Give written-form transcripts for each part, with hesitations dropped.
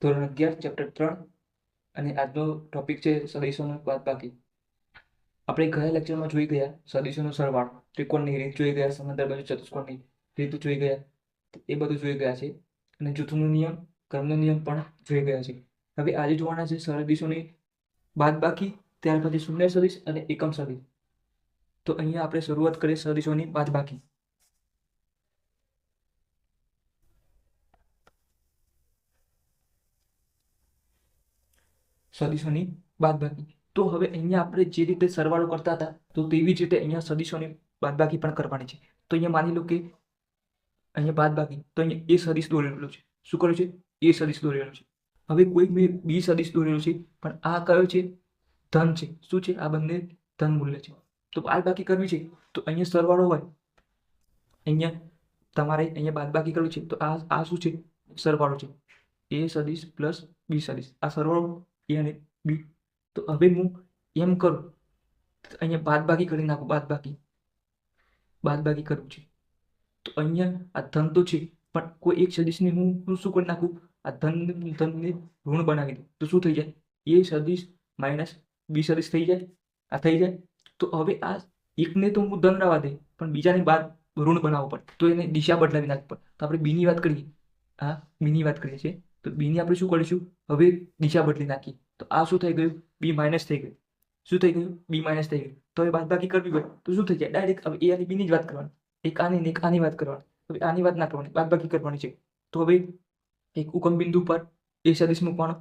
ધોરણ 11 ચેપ્ટર 3 અને આજનો ટોપિક છે સદિશોનો બાદબાકી. આપણે ગયા લેક્ચરમાં જોઈ ગયા સદિશોનો સરવાળો, ત્રિકોણની રીત જોઈ ગયા, સમાંતર બાજુ ચતુષ્કોણની રીત જોઈ ગયા, એ બધું જોઈ ગયા છે અને જૂથનો નિયમ, ક્રમનો નિયમ પણ જોઈ ગયા છે. હવે આજે જોવાના છે સદિશોની બાદબાકી, ત્યાર પછી શૂન્ય સદિશ અને એકમ સદિશ. તો અહીંયા આપણે શરૂઆત કરીએ સદિશોની બાદબાકી. સદિશોની બાદબાકી. તો હવે અહીંયા આપણે જે રીતે સરવાળો કરતા હતા તો તેવી જ રીતે અહીંયા સદિશોની બાદબાકી પણ કરવાની છે. તો અહીંયા માની લો કે અહીંયા બાદબાકી, તો અહીંયા એ સદિશ દોરેલો છે. શું કર્યું છે? એ સદિશ દોરેલો છે. હવે કોઈ મેં બી સદિશ દોરેલો છે, પણ આ કયો છે? ધન છે. શું છે? આ બંને ધન મૂલ્ય છે. તો બાદબાકી કરવી છે તો અહીંયા સરવાળો હોય, અહીંયા તમારે અહીંયા બાદબાકી કરવી છે તો આ શું છે? સરવાળો છે. એ સદિશ પ્લસ બી સદિશ, આ સરવાળો એ અને બી. તો હવે હું એમ કરું તો અહીંયા બાદબાકી કરી નાખું. બાદબાકી કરવું છે તો અહીંયા આ ધન તો છે, પણ કોઈ એક સદિશને હું શું કરી નાખું? આ ધનને ઋણ બનાવી દઉં તો શું થઈ જાય? એ સદિશ માઇનસ બી સદિશ થઈ જાય. આ થઈ જાય. તો હવે આ એકને તો હું ધન રહેવા દે, પણ બીજાની બાદ ઋણ બનાવવું પડે, તો એને દિશા બદલાવી નાખવી પડે. તો આપણે બીની વાત કરીએ, આ બીની વાત કરીએ છીએ, તો બીની આપણે શું કરીશું? હવે દિશા બદલી નાખીએ. તો આ શું થઈ ગયું? બી માઇનસ થઈ ગયું. શું થઈ ગયું? બી માઇનસ થઈ ગયું. તો હવે બાદબાકી કરવી હોય તો શું થઈ જાય? ડાયરેક્ટ હવે એ અને બીની જ વાત કરવાની, એક આની ને એક આની વાત કરવાની. હવે આની વાત ના કરવાની, બાદબાકી કરવાની છે. તો હવે એક ઉગમ બિંદુ પર એ સદિશ મૂકવાનો,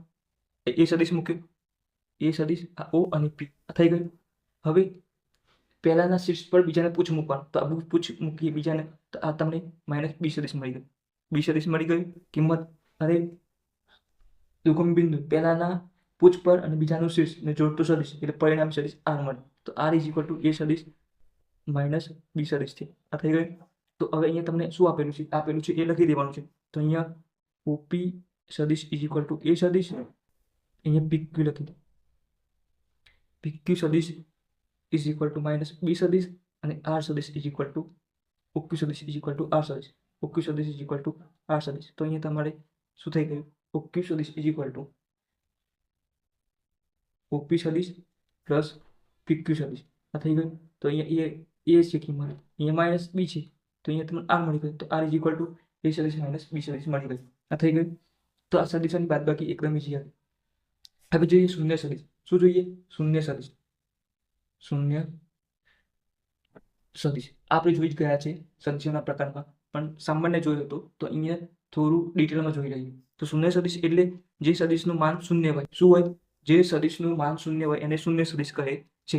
એ સદિશ મૂક્યો, એ સદિશ આ ઓ અને પી થઈ ગયું. હવે પહેલાના શીર્ષ પર બીજાને પૂછ મૂકવાનું, તો આ પૂછ મૂકીએ બીજાને, તો આ તમને માઇનસ બી સદિશ મળી ગયું. બી સદિશ મળી ગયું. કિંમત અરે ઉગમ બિંદુ પહેલાના પૂછ પર અને બીજાનું શીર્ષ ને જોડતો સદિશ એટલે પરિણામ સદિશ આર મળે. તો R is equal to A સદિશ માઇનસ બી સદિશ છે. આ થઈ ગયું. તો હવે અહીંયા તમને શું આપેલું છે? આપેલું છે એ લખી દેવાનું છે. તો અહીંયા ઓપી સદિશ ઇઝ ઇક્વલ ટુ એ સદિશ, અહીંયા પીક્યુ લખી દો. પીક્યુ સદિશ ઇઝ ઇક્વલ ટુ માઇનસ બી સદિશ અને આર સદિશ ઇઝ ઇક્વલ ટુ ઓક્યુ સદિશ ઇઝ ઇક્વલ ટુ આર સદિશ. ઓક્યુ સદિશ ઇઝ ઇક્વલ ટુ આર સદિશ. તો અહીંયા તમારે શું થઈ ગયું? ઓક્યુ સદિશ ઇઝ ઇક્વલ ટુ ઓપી સદિશ પ્લસ પીક્યુ સદિશ. આ થઈ ગયું. તો અહીંયા એ છે કિંમત, અહીંયા માઇનસ બી છે, તો અહીંયા તમને આર મળી ગયું. તો R is equal to A સદિશ માઇનસ બી સદિશ મળી ગયું. આ થઈ ગયું. તો આ સદિશોની બાદબાકી એકદમ ઈઝી હતી. હવે જોઈએ શૂન્ય સદિશ. શું જોઈએ? શૂન્ય સદિશ. શૂન્ય સદિશ આપણે જોઈ જ ગયા છે સદિશોના પ્રકારમાં, પણ સામાન્ય જોયો હતો તો અહીંયા થોડું ડિટેલમાં જોઈ લઈએ. તો શૂન્ય સદિશ એટલે જે સદિશનું માન શૂન્ય હોય. શું હોય? જે સદિશનું માન શૂન્ય હોય એને શૂન્ય સદિશ કહે છે.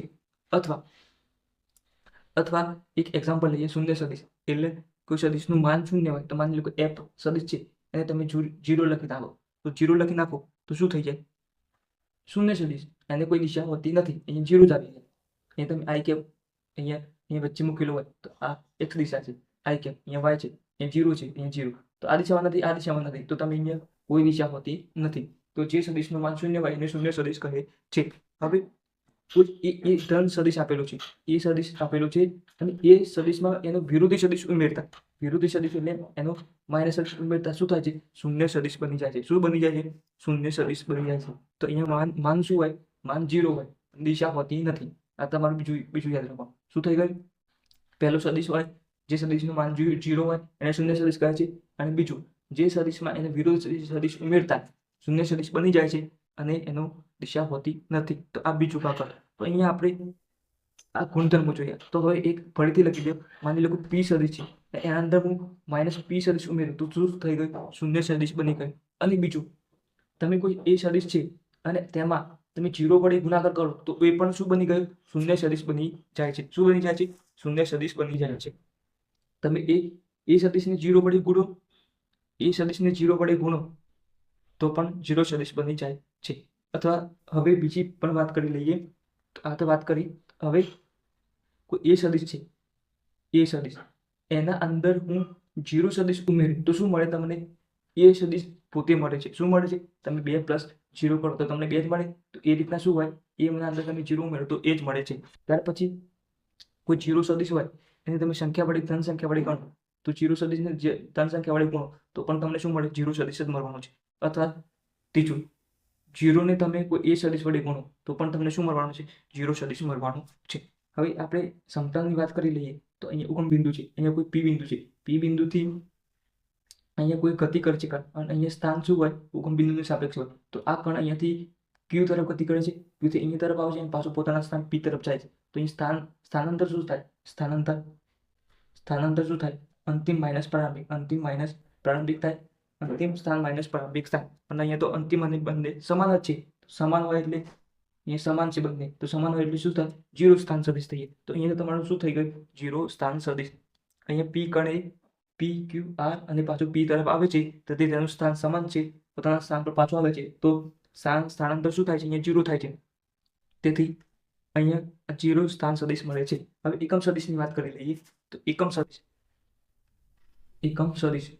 અથવા એક એક્ઝામ્પલ લઈએ. શૂન્ય સદિશ એટલે કોઈ સદિશનું માન શૂન્ય હોય, તો માની લો કે એફ સદિશ છે, એને તમે 0 લખી નાખો. તો 0 લખી નાખો તો શું થઈ જાય? શૂન્ય સદિશ. એને કોઈ દિશા હોતી નથી, અહીંયા 0 જ આવી જાય. અહીંયા તમે આઈ કેપ અહીંયા વચ્ચે મૂકેલો હોય તો આ x દિશા છે, આઈ કેપ અહીંયા y છે, અહીંયા 0 છે, અહીંયા 0. તો આ દિશામાં નથી, આ દિશામાં નથી, તો તમે અહીંયા કોઈ દિશા હોતી નથી. તો જે સદિશનું માન શૂન્ય હોય એને શૂન્ય સદિશ કહે છે. હવે એ ધન સદિશ આપેલો છે, એ સદિશ આપેલો છે, અને એ સદિશમાં એનો વિરોધી સદિશ ઉમેરતા, વિરોધી સદિશ એટલે એનો માઇનસ સદિશ ઉમેરતા શું થાય છે? શૂન્ય સદિશ બની જાય છે. શું બની જાય છે? શૂન્ય સદિશ બની જાય છે. તો અહીંયા માન શું હોય? માન 0 હોય, દિશા હોતી નથી. આ તમારું બીજું યાદ રાખો. શું થઈ ગયું? પહેલો સદિશ હોય, જે સદિશનું માન 0 હોય એને શૂન્ય સદિશ કહે છે, અને બીજું જે સદિશમાં એને વિરોધી સદિશ ઉમેરતા શૂન્ય સદિશ બની જાય છે અને એનો દિશા હોતી નથી. તો આ બીજું ભાગ. તો અહીંયા આપણે આ ગુણધર્મો જોઈએ. તો હવે એક ફરીથી લખી દો. માની લો કે પી સદિશ છે, એના અંદર હું માઇનસ પી સદિશ ઉમેરું તો શું થઈ ગયું? શૂન્ય સદિશ બની ગયું. અને બીજું, તમે કોઈ એ સદિશ છે અને તેમાં તમે 0 વડે ગુણાકાર કરો તો એ પણ શું બની ગયું? શૂન્ય સદિશ બની જાય છે. શું બની જાય છે? શૂન્ય સદિશ બની જાય છે. તમે એ સદિશને 0 વડે ગુણો, એ સદિશને 0 વડે ગુણો તો પણ 0 સદિશ બની જાય છે. અથવા હવે બીજી પણ વાત કરી લઈએ. આ તો વાત કરી. હવે કોઈ એ સદિશ છે, એ સદિશ એના અંદર હું 0 સદિશ ઉમેરું તો શું મળે તમને? એ સદિશ પોતે મળે છે. શું મળે છે? તમે 2 + 0 કરો તો તમને 2 જ મળે. તો એ રીતના શું હોય? એના અંદર તમે 0 ઉમેરો તો એ જ મળે છે. ત્યાર પછી કોઈ 0 સદિશ હોય એને તમે સંખ્યા વડે, ધન સંખ્યા વડે ગણો તો 0 સદિશને ધન સંખ્યા વડે ગુણો તો પણ તમને શું મળે? 0 સદિશ જ મળવાનો છે. અથવા ત્રીજું, જીરોને તમે કોઈ એ સદિશ વડે ગુણો તો પણ તમને શું મળવાનું છે? જીરો સદિશ મળવાનું છે. હવે આપણે સમતલની વાત કરી લઈએ તો અહીંયા ઉગમ બિંદુ છે, અહીંયા કોઈ પી બિંદુ છે, પી બિંદુથી અહીંયા કોઈ ગતિ કરે છે કણ, અને અહીંયા સ્થાન શું હોય? ઉગમ બિંદુની સાપેક્ષ હોય. તો આ કણ અહીંયાથી ક્યુ તરફ ગતિ કરે છે, ક્યુથી અહીંયા તરફ આવે છે અને પાછું પોતાના સ્થાન પી તરફ જાય છે. તો અહીં સ્થાનાંતર શું થાય? સ્થાનાંતર શું થાય? અંતિમ માઇનસ પ્રારંભિક, અંતિમ માઇનસ પ્રારંભિક થાય, અંતિમ સ્થાન માઇનસ પ્રારંભિક સ્થાન. અને અહીંયા તો અંતિમ અને બંને સમાન જ છે. સમાન હોય એટલે અહીંયા સમાન છે બંને, તો સમાન હોય એટલે શું થાય? જીરો સ્થાન સદિશ થઈ જાય. તો અહીંયા તમારું શું થઈ ગયું? જીરો સ્થાન સદિશ. અહીંયા પી કણે પી ક્યુ આર અને પાછું પી તરફ આવે છે, તો તેનું સ્થાન સમાન છે, પોતાના સ્થાન પર પાછું આવે છે, તો સ્થાનાંતર શું થાય છે? અહીંયા જીરો થાય છે. તેથી અહીંયા જીરો સ્થાન સદિશ મળે છે. હવે એકમ સદિશની વાત કરી લઈએ તો એકમ સદિશ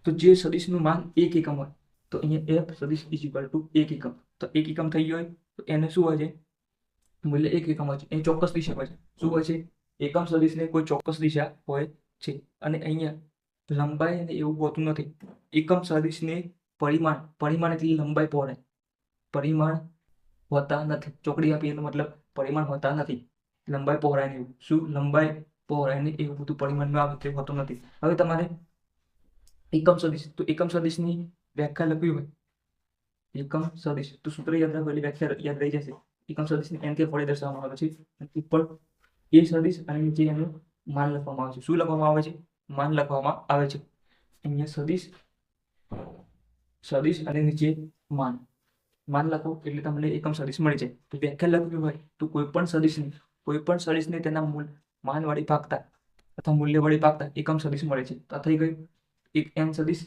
તો જે સદિશનું માન 1 એકમ હોય તો અહીંયા એફ સદિશ ઇઝ ઇક્વલ ટુ 1 એકમ. તો 1 એકમ થઈ ગયો હોય તો એને શું હોય છે? મૂલ્ય 1 એકમ હોય છે. એ ચોક્કસ દિશા હોય છે. શું હોય છે? એકમ સદિશને કોઈ ચોક્કસ દિશા હોય છે. અને અહીંયા લંબાઈ અને એવું હોતું નથી. એકમ સદિશને પરિમાણ એટલે લંબાઈ પહોળાઈ, પરિમાણ હોતા નથી. ચોકડી આપી એનો મતલબ પરિમાણ હોતા નથી. લંબાઈ પહોળાઈ એવું શું? લંબાઈ પહોળાઈ ને એવું બધું પરિમાણમાં આવે તે હોતું નથી. હવે તમારે એકમ સદિશ, તો એકમ સદિશની વ્યાખ્યા લખવી હોય, એકમ સદિશ તો સૂત્ર યાદ રાખો એટલે વ્યાખ્યા યાદ રહી જશે. એકમ સદિશને n કે વડે દર્શાવવામાં આવે છે. ઉપર એ સદિશ અને નીચે એનું માન લખવામાં આવે છે. શું લખવામાં આવે છે? માન લખવામાં આવે છે. અહીંયા સદિશ અને નીચે માન લખો એટલે તમને એકમ સદિશ મળી જાય. તો વ્યાખ્યા લખવી હોય તો કોઈ પણ સદિશને તેના માન વડે ભાગતા અથવા મૂલ્ય વડે ભાગતા એકમ સદિશ મળે છે. તો આ થઈ ગયું એક n સદિશ,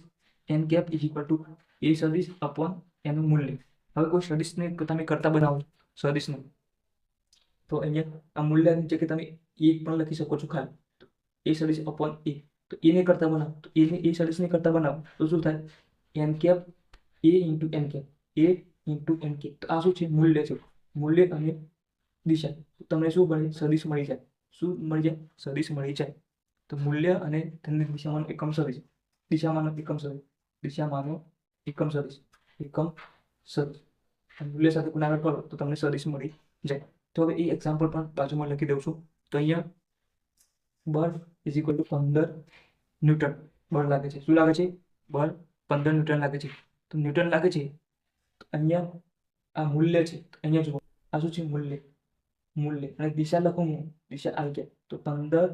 n cap is equal to A સદિશ અપોન એનું મૂલ્ય. હવે કોઈ સદિશને તમે કરતા બનાવો સદિશને, તો અહીંયા આ મૂલ્યની જગ્યાએ તમે 1 પણ લખી શકો છો ખાલી. તો એ સદિશ અપોન એ, તો એને કરતા બનાવો, તો એ સદિશને કરતા બનાવો તો શું થાય? n કેપ એ ઇન્ટુ n કેપ, એ ઇન્ટુ n કેપ. તો આ શું છે? મૂલ્ય છે. મૂલ્ય અને દિશા. તમને શું મળે? સદિશ મળી જાય. શું મળી જાય? સદિશ મળી જાય. તો મૂલ્ય અને તેની દિશામાંનો એકમ સદિશ, દિશામાંનો એકમ સદિશ, મૂલ્ય સાથે ગુણાકાર કરો તો તમને સદિશ મળી જાય. તો હવે એ એક્ઝામ્પલ પણ બાજુમાં લખી દઉં છું. તો અહીંયા બળ ઇઝ ઇક્વલ ટુ 15 ન્યૂટન બળ લાગે છે. શું લાગે છે? બળ 15 ન્યૂટન લાગે છે. તો ન્યૂટન લાગે છે, તો અહીંયા આ મૂલ્ય છે. તો અહીંયા જુઓ આ શું છે? મૂલ્ય અને દિશા લખો હું, દિશા આઈ કેપ. તો 15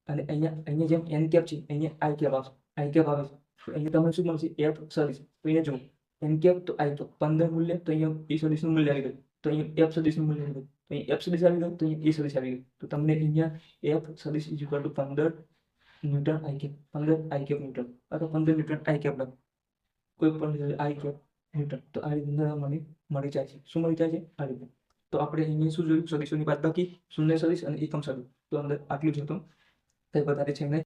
અને અહીંયા જેમ n કેપ છે, અહીંયા આઈ કેપ આવશે, આઈ કેપ આવે છે. તો અહીંયા તમને શું મળશે? એફ સદિશ. તો અહીંયા જુઓ n કેપ તો આઈ કેપ, 15 મૂલ્ય તો અહીંયા એ સદિશનું મૂલ્ય આવી ગયું. તો અહીંયા એફ સદિશનું મૂલ્ય આવી ગયું. તો અહીંયા એફ સદિશ આવી ગયું, તો અહીંયા એ સદિશ આવી ગયું. તો તમને અહીંયા એફ સદિશ is equal to 15 newton i cap, 15 i cap newton અથવા 15 ન્યૂટન આઈ કેપ લખો, કોઈ પણ આઈ કેપ ન્યૂટન. તો આ રીતે મને મળી જાય છે. શું મળી જાય છે? આ રીતે. તો આપણે અહીંયા શું જોયું? સદિશોની બાદબાકી, શૂન્ય સદિશ અને એકમ સદિશ. તો અંદર આટલું જ હતું, કંઈ વધારે છે નહીં.